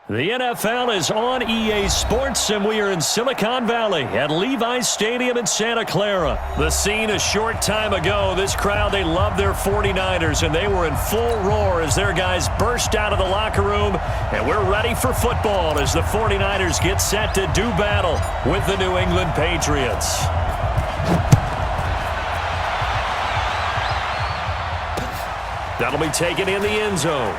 The NFL is on EA Sports, and we are in Silicon Valley at Levi's Stadium in Santa Clara. The scene a short time ago. This crowd, they love their 49ers, and they were in full roar as their guys burst out of the locker room. And we're ready for football as the 49ers get set to do battle with the New England Patriots. That'll be taken in the end zone.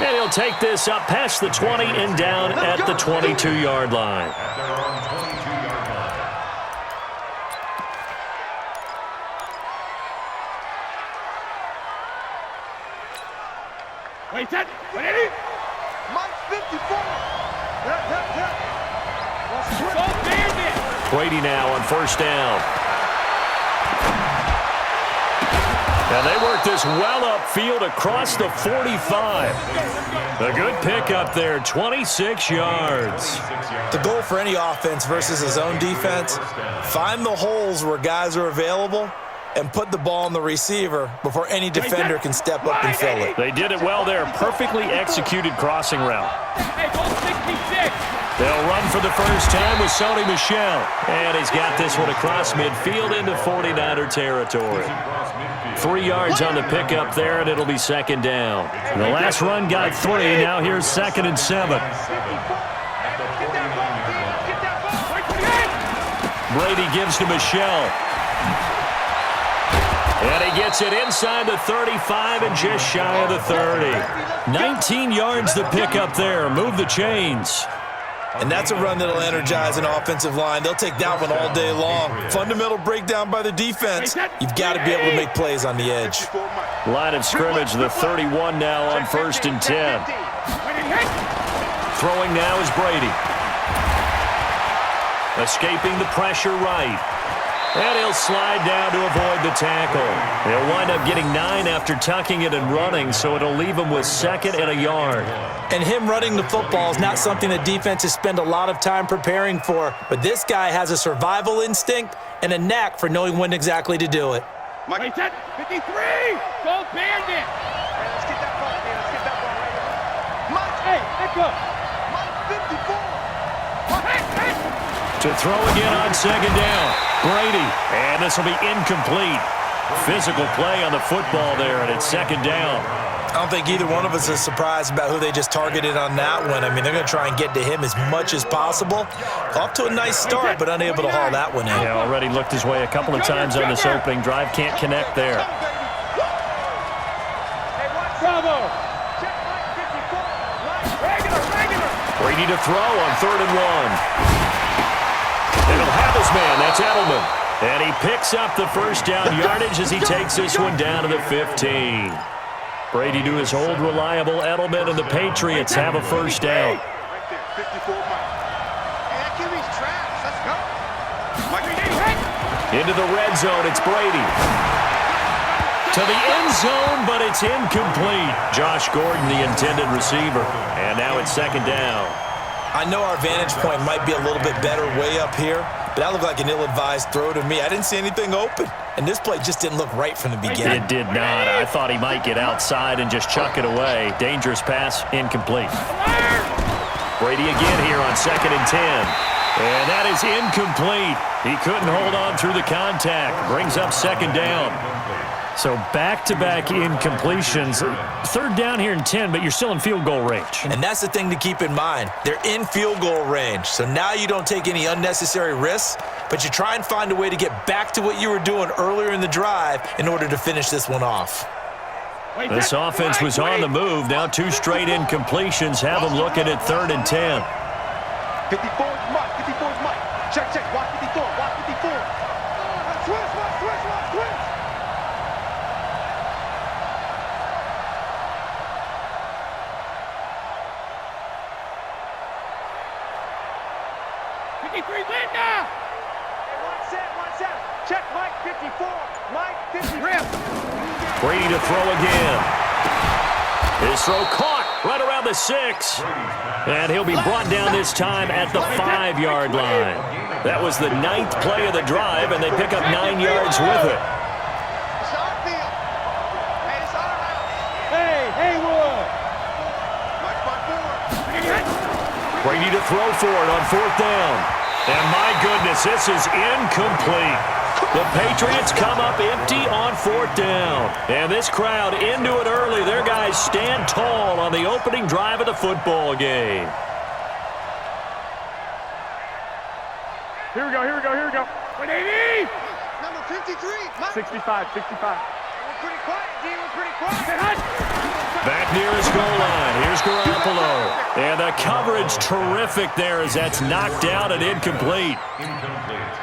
And he'll take this up past the 20 and down at the 22-yard line. Wait, that, ready? Mike 54. Brady now on first down. And they work this well upfield across the 45. A good pickup there, 26 yards. The goal for any offense versus his own defense, find the holes where guys are available and put the ball on the receiver before any defender can step up and fill it. They did it well there. Perfectly executed crossing route. They'll run for the first time with Sony Michel. And he's got this one across midfield into 49er territory. 3 yards on the pickup there, and it'll be second down. The last run got 3. Now here's 2nd and 7. Brady gives to Michel. And he gets it inside the 35 and just shy of the 30. 19 yards the pickup there. Move the chains. And that's a run that'll energize an offensive line. They'll take that one all day long. Fundamental breakdown by the defense. You've got to be able to make plays on the edge. Line of scrimmage, the 31 now on 1st and 10. Throwing now is Brady. Escaping the pressure right. And he'll slide down to avoid the tackle. They'll wind up getting 9 after tucking it and running, so it'll leave him with 2nd and a yard. And him running the football is not something that defenses spend a lot of time preparing for, but this guy has a survival instinct and a knack for knowing when exactly to do it. Mike, 53! Go Bandit! Hey, let's get that ball, man. Let's get that ball right here. Mike, hey, let go. Mike, 54! Hey! To throw again on 2nd down. Brady, and this will be incomplete. Physical play on the football there, and it's 2nd down. I don't think either one of us is surprised about who they just targeted on that one. I mean, they're going to try and get to him as much as possible. Off to a nice start, but unable to haul that one in. Yeah, already looked his way a couple of times on this opening drive. Can't connect there. Bravo! Brady to throw on 3rd and 1. And he'll have his man. That's Edelman. And he picks up the first down yardage as he takes this one down to the 15. Brady to his old reliable Edelman, and the Patriots have a first down. Into the red zone, it's Brady. To the end zone, but it's incomplete. Josh Gordon, the intended receiver. And now it's 2nd down. I know our vantage point might be a little bit better way up here, but that looked like an ill-advised throw to me. I didn't see anything open, and this play just didn't look right from the beginning. It did not. I thought he might get outside and just chuck it away. Dangerous pass, incomplete. Brady again here on 2nd and 10. And that is incomplete. He couldn't hold on through the contact. Brings up 2nd down. So back-to-back incompletions. 3rd down here and 10, but you're still in field goal range. And that's the thing to keep in mind. They're in field goal range. So now you don't take any unnecessary risks, but you try and find a way to get back to what you were doing earlier in the drive in order to finish this one off. This offense was on the move. Now 2 straight incompletions have them looking at 3rd and 10. 54 is Mike. 54 is Mike. Check. Watch 54. Watch 54. Switch. 53, Linda! Hey, 1-7. Check Mike 54. Mike 53. Brady to throw again. His throw caught right around the 6. And he'll be brought down this time at the 5-yard line. That was the 9th play of the drive, and they pick up 9 yards with it. Hey, Brady to throw for it on 4th down. And my goodness, this is incomplete. The Patriots come up empty on 4th down. And this crowd into it early. Their guys stand tall on the opening drive of the football game. Here we go. 180! Number 53. 65. We're pretty quiet, D. We're pretty quiet. Back near his goal line. Here's Garoppolo. And the coverage terrific there as that's knocked down and incomplete.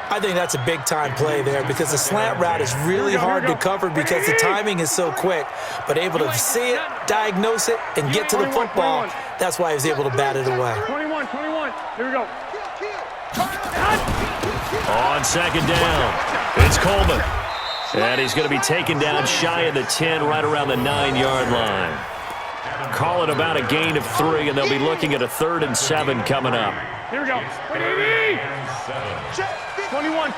I think that's a big-time play there because the slant route is really hard to cover because the timing is so quick. But able to see it, diagnose it, and get to the football, that's why he was able to bat it away. 21. Here we go. On 2nd down, it's Coleman. And he's going to be taken down shy of the 10, right around the 9-yard line. Call it about a gain of 3, and they'll be looking at a 3rd and 7 coming up. Here we go. 180! 21.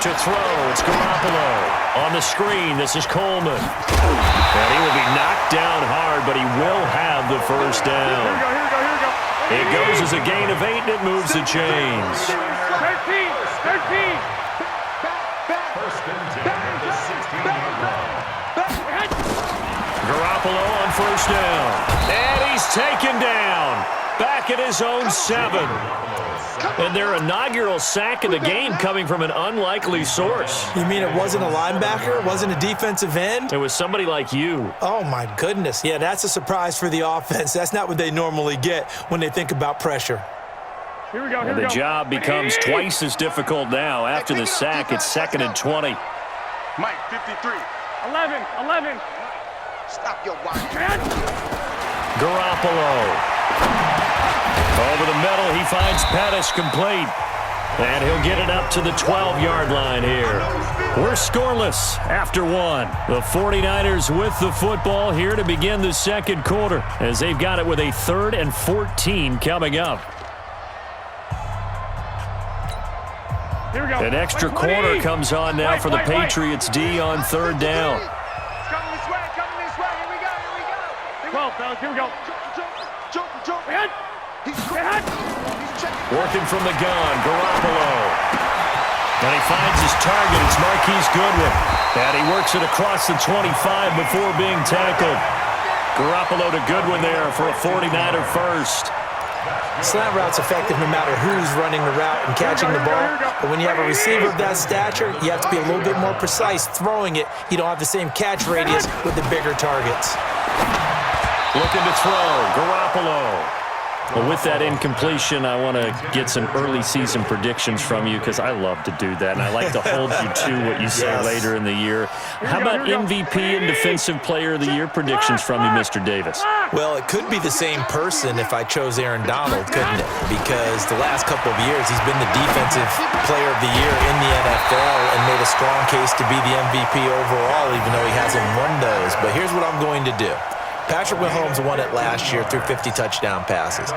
To throw, it's Garoppolo. On the screen, this is Coleman. And he will be knocked down hard, but he will have the 1st down. Here we go. It goes as a gain of 8, and it moves the chains. 13. Garoppolo on 1st down. And he's taken down. Back at his own 7. And their inaugural sack of the game coming from an unlikely source. You mean it wasn't a linebacker? It wasn't a defensive end? It was somebody like you. Oh, my goodness. Yeah, that's a surprise for the offense. That's not what they normally get when they think about pressure. Here we go. And the job becomes twice as difficult now. After the sack, it's 2nd and 20. Mike, 53. 11. Stop your watch. Garoppolo. Over the middle, he finds Pettis complete. And he'll get it up to the 12-yard line here. We're scoreless after 1. The 49ers with the football here to begin the 2nd quarter as they've got it with a 3rd and 14 coming up. Here we go. An extra quarter comes on now for the Patriots D on 3rd down. It's coming this way. Here we go. 12, fellas. Here we go. Jump. Head. Working from the gun, Garoppolo. And he finds his target. It's Marquise Goodwin. And he works it across the 25 before being tackled. Garoppolo to Goodwin there for a 49er first. Slant route's effective no matter who's running the route and catching the ball. But when you have a receiver of that stature, you have to be a little bit more precise throwing it. You don't have the same catch radius with the bigger targets. Looking to throw, Garoppolo. Well, with that incompletion, I want to get some early season predictions from you because I love to do that, and I like to hold you to what you say later in the year. How about MVP and Defensive Player of the Year predictions from you, Mr. Davis? Well, it could be the same person if I chose Aaron Donald, couldn't it? Because the last couple of years, he's been the Defensive Player of the Year in the NFL and made a strong case to be the MVP overall, even though he hasn't won those. But here's what I'm going to do. Patrick Mahomes won it last year through 50 touchdown passes.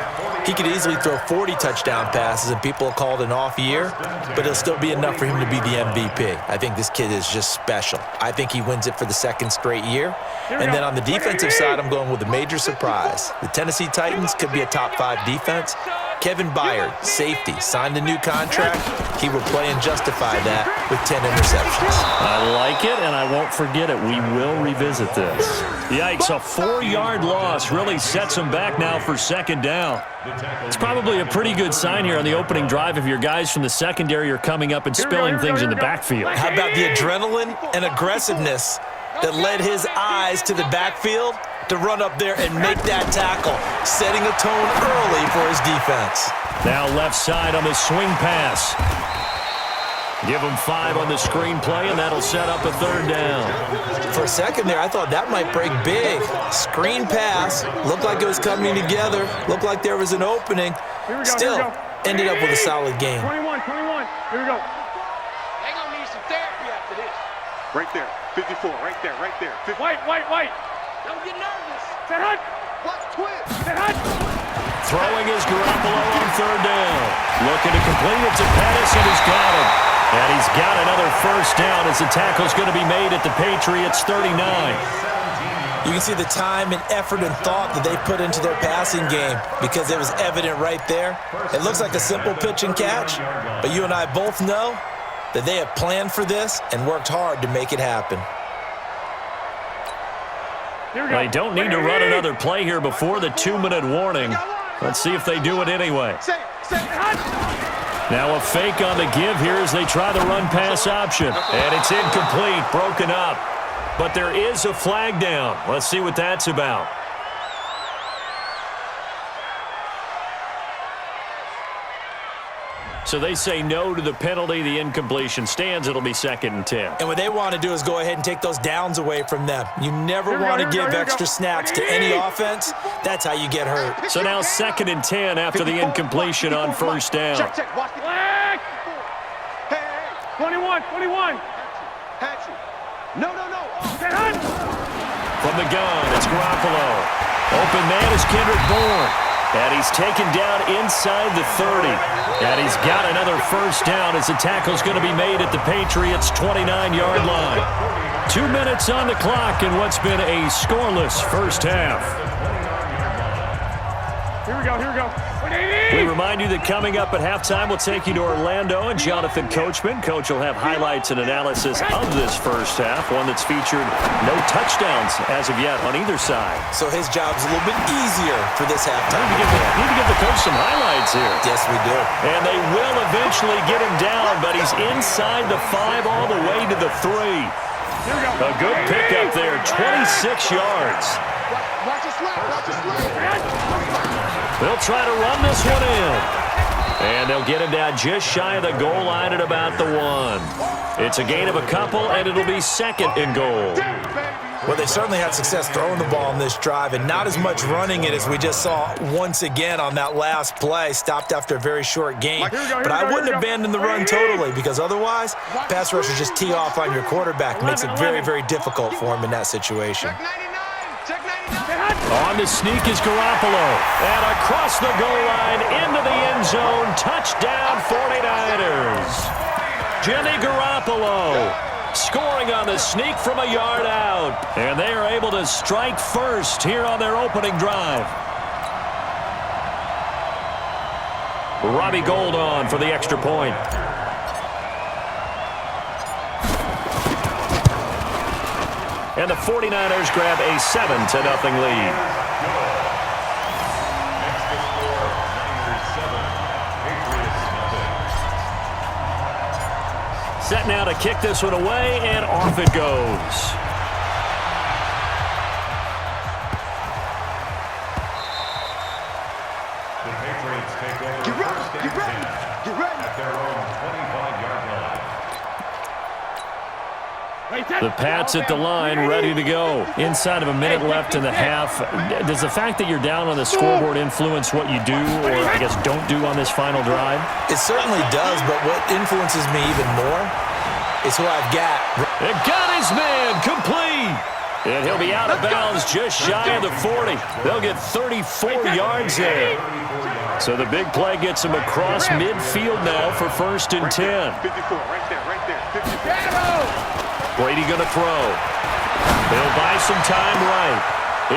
He could easily throw 40 touchdown passes and people will call it an off year, but it'll still be enough for him to be the MVP. I think this kid is just special. I think he wins it for the 2nd straight year. And then on the defensive side, I'm going with a major surprise. The Tennessee Titans could be a top 5 defense. Kevin Byard, safety, signed a new contract. He will play and justify that with 10 interceptions. I like it, and I won't forget it. We will revisit this. Yikes, a 4-yard loss really sets him back now for 2nd down. It's probably a pretty good sign here on the opening drive if your guys from the secondary are coming up and spilling things in the backfield. How about the adrenaline and aggressiveness that led his eyes to the backfield to run up there and make that tackle, setting a tone early for his defense. Now left side on the swing pass. Give him 5 on the screenplay, and that'll set up a 3rd down. For a second there, I thought that might break big. Screen pass, looked like it was coming together, looked like there was an opening. Still, ended up with a solid game. 21. Here we go. They're going to need some therapy after this. Right there. 54. Right there. 50. White. Don't get nervous. Set hut. Watch twist. Set hut. Throwing is Garoppolo on 3rd down. Looking to complete it to Pettis, and he's got him. And he's got another 1st down as the tackle's going to be made at the Patriots 39. You can see the time and effort and thought that they put into their passing game because it was evident right there. It looks like a simple pitch and catch, but you and I both know that they have planned for this and worked hard to make it happen. They don't need to run another play here before the 2-minute warning. Let's see if they do it anyway. Now a fake on the give here as they try the run-pass option. And it's incomplete, broken up. But there is a flag down. Let's see what that's about. So they say no to the penalty. The incompletion stands. It'll be 2nd and 10. And what they want to do is go ahead and take those downs away from them. You never want to give extra snaps to any offense. That's how you get hurt. So now 2nd and 10 after the incompletion on 1st down. Check. Watch the flag. Hey. 21. Hatchet. No. From the gun, it's Garoppolo. Open man is Kendrick Bourne. And he's taken down inside the 30. And he's got another 1st down as the tackle's going to be made at the Patriots' 29-yard line. 2 minutes on the clock in what's been a scoreless 1st half. Here we go. We remind you that coming up at halftime, we'll take you to Orlando and Jonathan Coachman. Coach will have highlights and analysis of this 1st half, one that's featured no touchdowns as of yet on either side. So his job's a little bit easier for this halftime. Need to give the coach some highlights here. Yes, we do. And they will eventually get him down, but he's inside the 5 all the way to the 3. A good pickup there, 26 yards. Watch it slide. They'll try to run this one in. And they'll get him down just shy of the goal line at about the 1. It's a gain of a couple, and it'll be 2nd and goal. Well, they certainly had success throwing the ball on this drive and not as much running it as we just saw once again on that last play. Stopped after a very short game. But I wouldn't abandon the run totally because otherwise, pass rushers just tee off on your quarterback. It makes it very, very difficult for him in that situation. On the sneak is Garoppolo. And across the goal line into the end zone. Touchdown 49ers. Jimmy Garoppolo scoring on the sneak from a yard out. And they are able to strike first here on their opening drive. Robbie Gould on for the extra point. And the 49ers grab a 7-0 lead. Set now to kick this one away, and off it goes. The Patriots take over. Get ready. At their own 25-yard line. The Pats at the line, ready to go. Inside of a minute left in the half. Does the fact that you're down on the scoreboard influence what you do, or I guess don't do on this final drive? It certainly does, but what influences me even more is who I've got. It got his man complete. And he'll be out of bounds just shy of the 40. They'll get 34 yards there. So the big play gets him across midfield now for 1st and 10. 54, right there. 54. Brady going to throw. He'll buy some time right.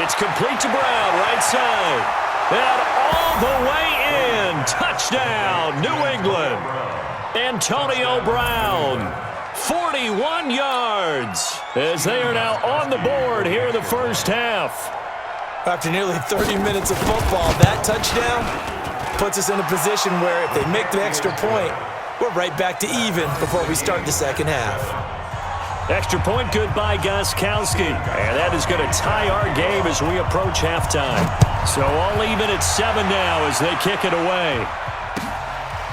It's complete to Brown, right side. And all the way in. Touchdown, New England. Antonio Brown, 41 yards, as they are now on the board here in the 1st half. After nearly 30 minutes of football, that touchdown puts us in a position where if they make the extra point, we're right back to even before we start the 2nd half. Extra point good by Gostkowski. And that is going to tie our game as we approach halftime. So all even at 7 now as they kick it away.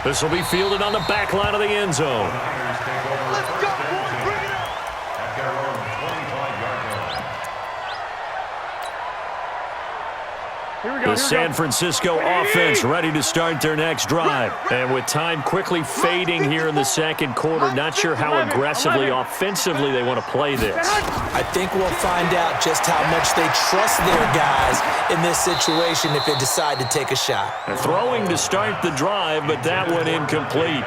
This will be fielded on the back line of the end zone. Let's go, boys. Bring it up. At their own 25-yard line. The San Francisco offense ready to start their next drive. And with time quickly fading here in the 2nd quarter, not sure how aggressively, offensively they want to play this. I think we'll find out just how much they trust their guys in this situation if they decide to take a shot. Throwing to start the drive, but that one incomplete.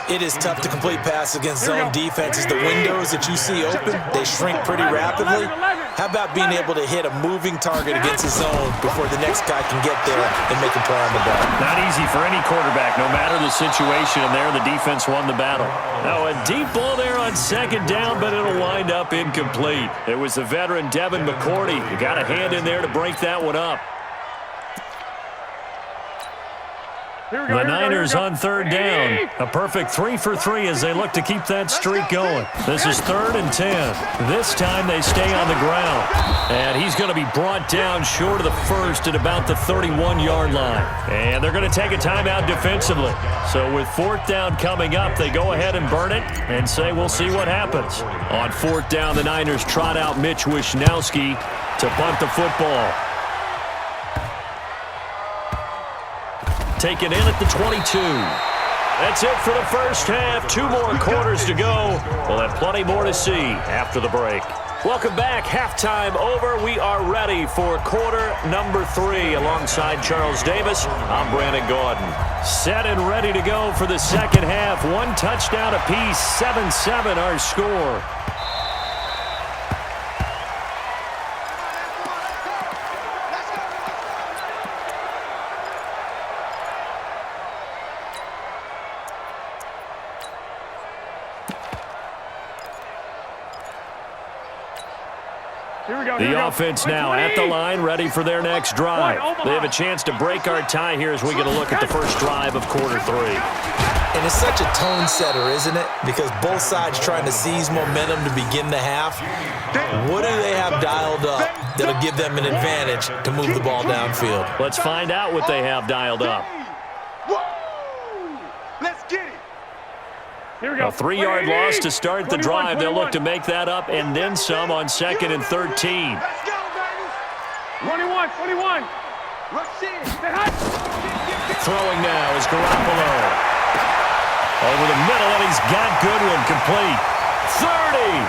It is tough to complete passes against zone defenses. The windows that you see open, they shrink pretty rapidly. How about being able to hit a moving target against his zone before the next guy can get there and make a play on the ball? Not easy for any quarterback, no matter the situation, and there the defense won the battle. Now a deep ball there on second down, but it'll wind up incomplete. It was the veteran Devin McCourty. You got a hand in there to break that one up. The Niners on third down. A perfect 3 for 3 as they look to keep that streak going. This is 3rd and 10. This time they stay on the ground. And he's going to be brought down short of the first at about the 31-yard line. And they're going to take a timeout defensively. So with 4th down coming up, they go ahead and burn it and say we'll see what happens. On 4th down, the Niners trot out Mitch Wishnowski to punt the football. Taken in at the 22. That's it for the first half. 2 more quarters to go. We'll have plenty more to see after the break. Welcome back. Halftime over. We are ready for quarter number 3. Alongside Charles Davis, I'm Brandon Gordon. Set and ready to go for the second half. 1 touchdown apiece. 7-7 our score. The offense now at the line, ready for their next drive. They have a chance to break our tie here as we get a look at the first drive of quarter 3. And it's such a tone setter, isn't it? Because both sides trying to seize momentum to begin the half. What do they have dialed up that'll give them an advantage to move the ball downfield? Let's find out what they have dialed up. Let's get it. A 3-yard loss to start the drive. They'll look to make that up and then some on 2nd and 13. Let's go, baby. 21. Rush in. Throwing now is Garoppolo. Over the middle, and he's got Goodwin complete. 30.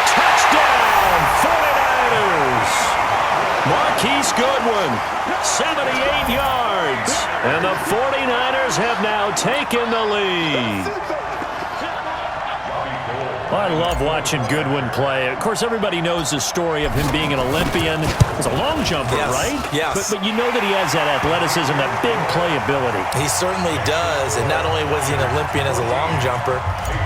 Touchdown, 49ers. Marquise Goodwin, 78 yards. And the 49ers have now taken the lead. I love watching Goodwin play. Of course, everybody knows the story of him being an Olympian. He's a long jumper, right? Yes. But you know that he has that athleticism, that big playability. He certainly does. And not only was he an Olympian as a long jumper,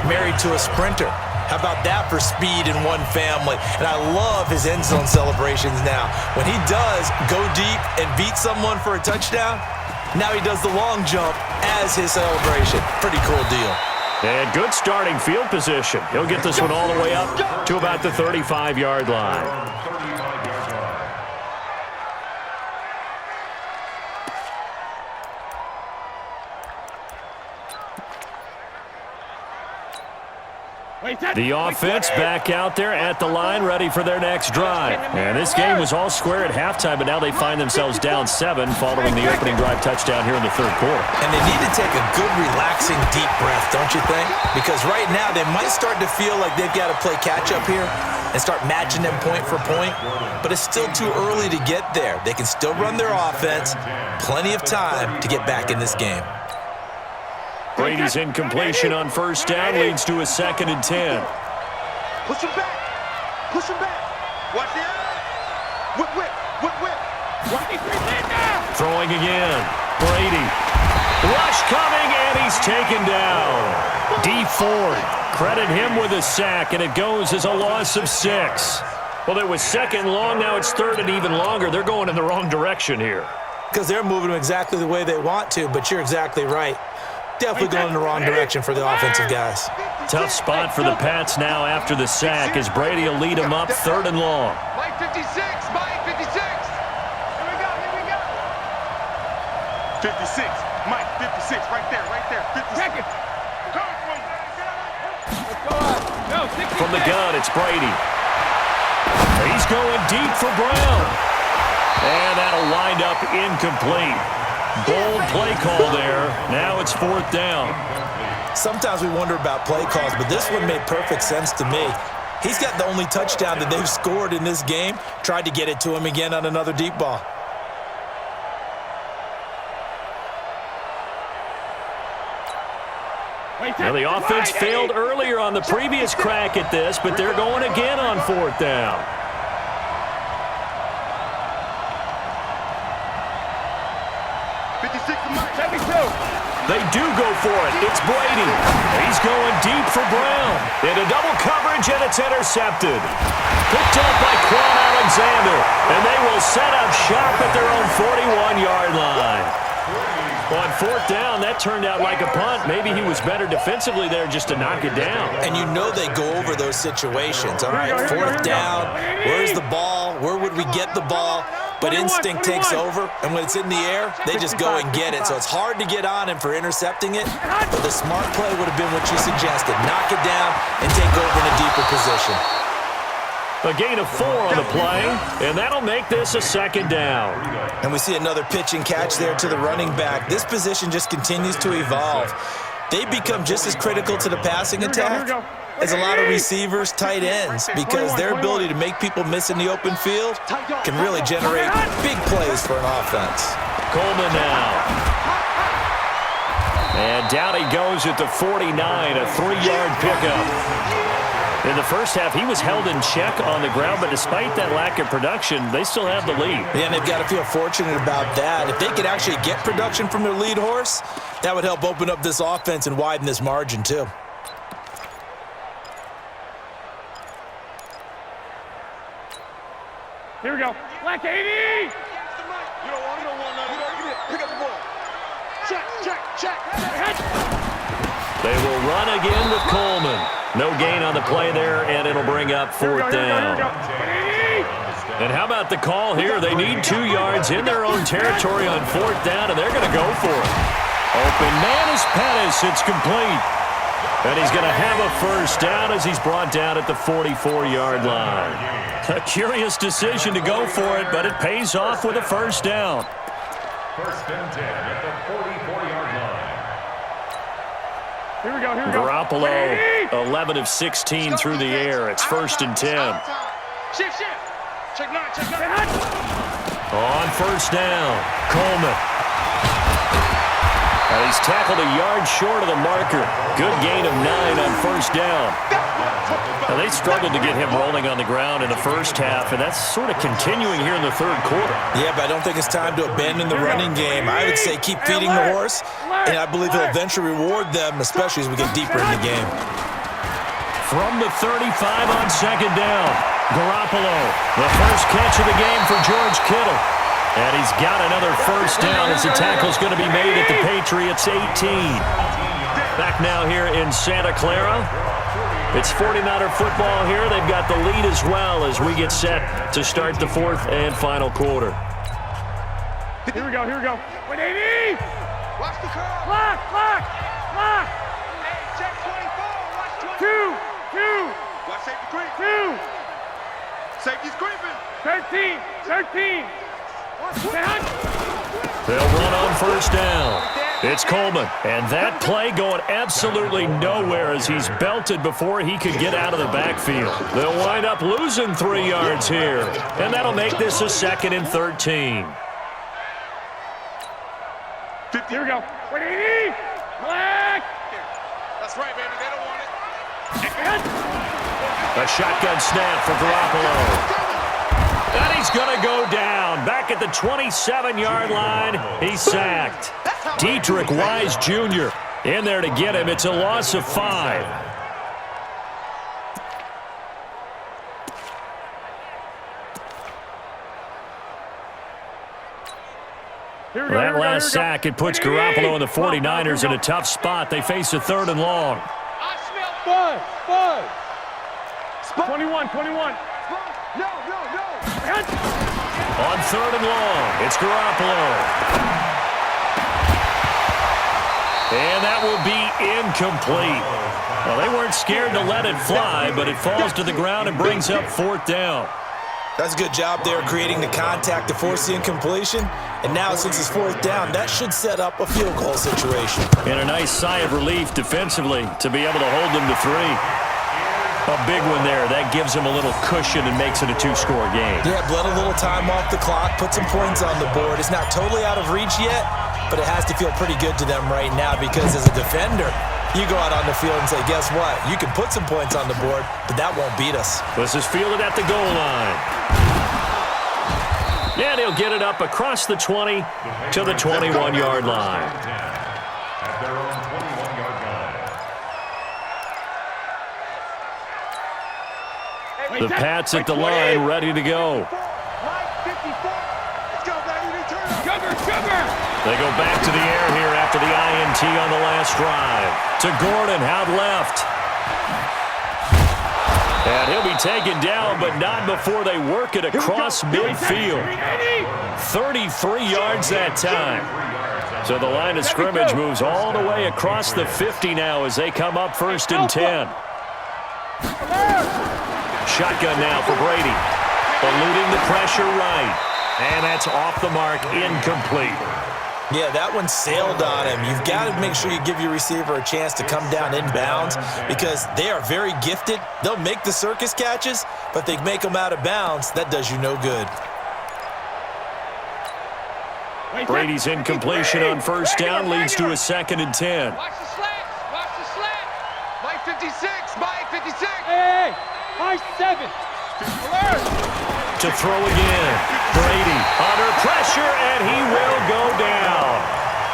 married to a sprinter. How about that for speed in one family? And I love his end zone celebrations now. When he does go deep and beat someone for a touchdown, now he does the long jump as his celebration. Pretty cool deal. And good starting field position. He'll get this one all the way up to about the 35-yard line. The offense back out there at the line, ready for their next drive. And this game was all square at halftime, but now they find themselves down 7 following the opening drive touchdown here in the 3rd quarter. And they need to take a good, relaxing, deep breath, don't you think? Because right now they might start to feel like they've got to play catch-up here and start matching them point for point. But it's still too early to get there. They can still run their offense. Plenty of time to get back in this game. Brady's incompletion on 1st down leads to a 2nd and 10. Push him back. Watch the eye. Whip. Throwing again. Brady. Rush coming, and he's taken down. D Ford. Credit him with a sack, and it goes as a loss of 6. Well, it was 2nd long. Now it's 3rd and even longer. They're going in the wrong direction here. Because they're moving them exactly the way they want to, but you're exactly right. Definitely going in the wrong direction for the offensive guys. Tough spot for the Pats now after the sack as Brady will lead them up 3rd and long. Mike 56. Here we go. 56. Mike 56. Right there. 56. From the gun, it's Brady. He's going deep for Brown. And that'll wind up incomplete. Bold play call there. Now it's 4th down. Sometimes we wonder about play calls, but this one made perfect sense to me. He's got the only touchdown that they've scored in this game. Tried to get it to him again on another deep ball. Now, the offense failed earlier on the previous crack at this, but they're going again on 4th down. They do go for it. It's Brady. He's going deep for Brown. Into double coverage, and it's intercepted. Picked up by Quan Alexander, and they will set up shop at their own 41-yard line. On 4th down, that turned out like a punt. Maybe he was better defensively there just to knock it down. And you know they go over those situations. All right, 4th down, where's the ball? Where would we get the ball? But instinct takes over, and when it's in the air, they just go and get it. So it's hard to get on him for intercepting it, but the smart play would have been what you suggested. Knock it down and take over in a deeper position. A gain of 4 on the play, and that'll make this a 2nd down. And we see another pitch and catch there to the running back. This position just continues to evolve. They become just as critical to the passing attack as a lot of receivers, tight ends, because their ability to make people miss in the open field can really generate big plays for an offense. Coleman now. And down he goes at the 49, a 3-yard pickup. In the first half, he was held in check on the ground, but despite that lack of production, they still have the lead. Yeah, and they've got to feel fortunate about that. If they could actually get production from their lead horse, that would help open up this offense and widen this margin, too. Here we go. Black 80! You don't want nothing. Pick up the ball. Check. They will run again with Coleman. No gain on the play there, and it'll bring up 4th down. And how about the call here? They need 2 yards in their own territory on 4th down, and they're going to go for it. Open man is Pettis. It's complete. And he's going to have a 1st down as he's brought down at the 44-yard line. A curious decision to go for it, but it pays off with a 1st down. 1st and 10 at the 44-yard line. Here we go. Garoppolo, 11 of 16 through the air. It's 1st and 10. Shift. Check 9. On 1st down, Coleman. And he's tackled a yard short of the marker. Good gain of 9 on 1st down. Now, they struggled to get him rolling on the ground in the first half, and that's sort of continuing here in the 3rd quarter. Yeah, but I don't think it's time to abandon the running game. I would say keep feeding the horse, and I believe he'll eventually reward them, especially as we get deeper in the game. From the 35 on 2nd down, Garoppolo, the first catch of the game for George Kittle. And he's got another 1st down as the tackle's going to be made at the Patriots 18. Back now here in Santa Clara. It's 49er football here. They've got the lead as well as we get set to start the 4th and final quarter. Here we go. 180! Watch the curl. Clock. Hey, check 24. Watch 24. 2. Watch safety creep. 2. Safety's creeping. 13. They'll run on 1st down. It's Coleman, and that play going absolutely nowhere as he's belted before he could get out of the backfield. They'll wind up losing 3 yards here, and that'll make this a 2nd and 13. Here we go. 180! Black! That's right, baby. They don't want it. A shotgun snap for Garoppolo. And he's going to go down. Back at the 27-yard line, he's sacked. Dietrich Wise Jr. in there to get him. It's a loss of 5. That last sack, it puts Garoppolo and the 49ers in a tough spot. They face a 3rd and long. I smell 5. 21. No. On 3rd and long, it's Garoppolo. And that will be incomplete. Well, they weren't scared to let it fly, but it falls to the ground and brings up 4th down. That's a good job there creating the contact to force the incompletion. And now, since it's 4th down, that should set up a field goal situation. And a nice sigh of relief defensively to be able to hold them to 3. A big one there. That gives them a little cushion and makes it a 2-score game. Yeah, bled a little time off the clock, put some points on the board. It's not totally out of reach yet, but it has to feel pretty good to them right now because as a defender, You go out on the field and say, guess what? You can put some points on the board, but that won't beat us. This is fielded at the goal line. And he'll get it up across the 20 to the 21-yard line. At their own 21-yard line. The Pats at the line, ready to go. They go back to the air here after the INT on the last drive. To Gordon, out left. And he'll be taken down, but not before they work it across midfield. 33 yards that time. So the line of scrimmage moves all the way across the 50 now as they come up 1st and 10. Shotgun now for Brady. Eluding the pressure right. And that's off the mark, incomplete. Yeah, that one sailed on him. You've got to make sure you give your receiver a chance to come down inbounds because they are very gifted. They'll make the circus catches, but they make them out of bounds. That does you no good. Brady's incompletion on 1st down leads to a 2nd and 10. Watch the slant. Watch the slant. Mike 56. Mike 56. Hey, Mike 7. To throw again. Brady under pressure, and he will go down.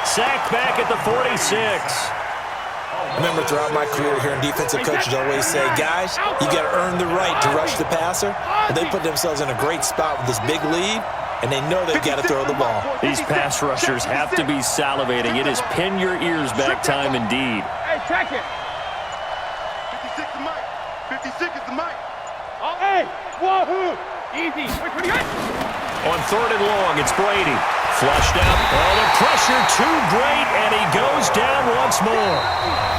Sacked back at the 46. Remember, throughout my career here in defensive coaches always say, guys, you got to earn the right to rush the passer. And they put themselves in a great spot with this big lead, and they know they've got to throw the ball. These pass rushers have to be salivating. It is pin your ears back time indeed. Hey, check it. 56 is Mike. 56 is the Mike. Oh, hey, wahoo. Easy. On 3rd and long, it's Brady. Flushed out. Oh, the pressure too great, and he goes down once more.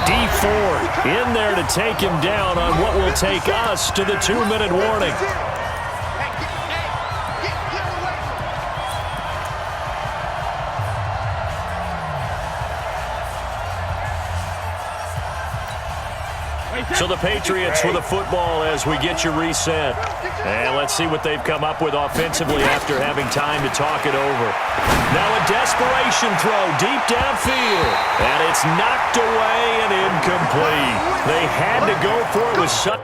D Ford in there to take him down on what will take us to the 2-minute warning. So the Patriots with a football as we get you reset. And let's see what they've come up with offensively after having time to talk it over. Now a desperation throw deep downfield. And it's knocked away and incomplete. They had to go for it with such...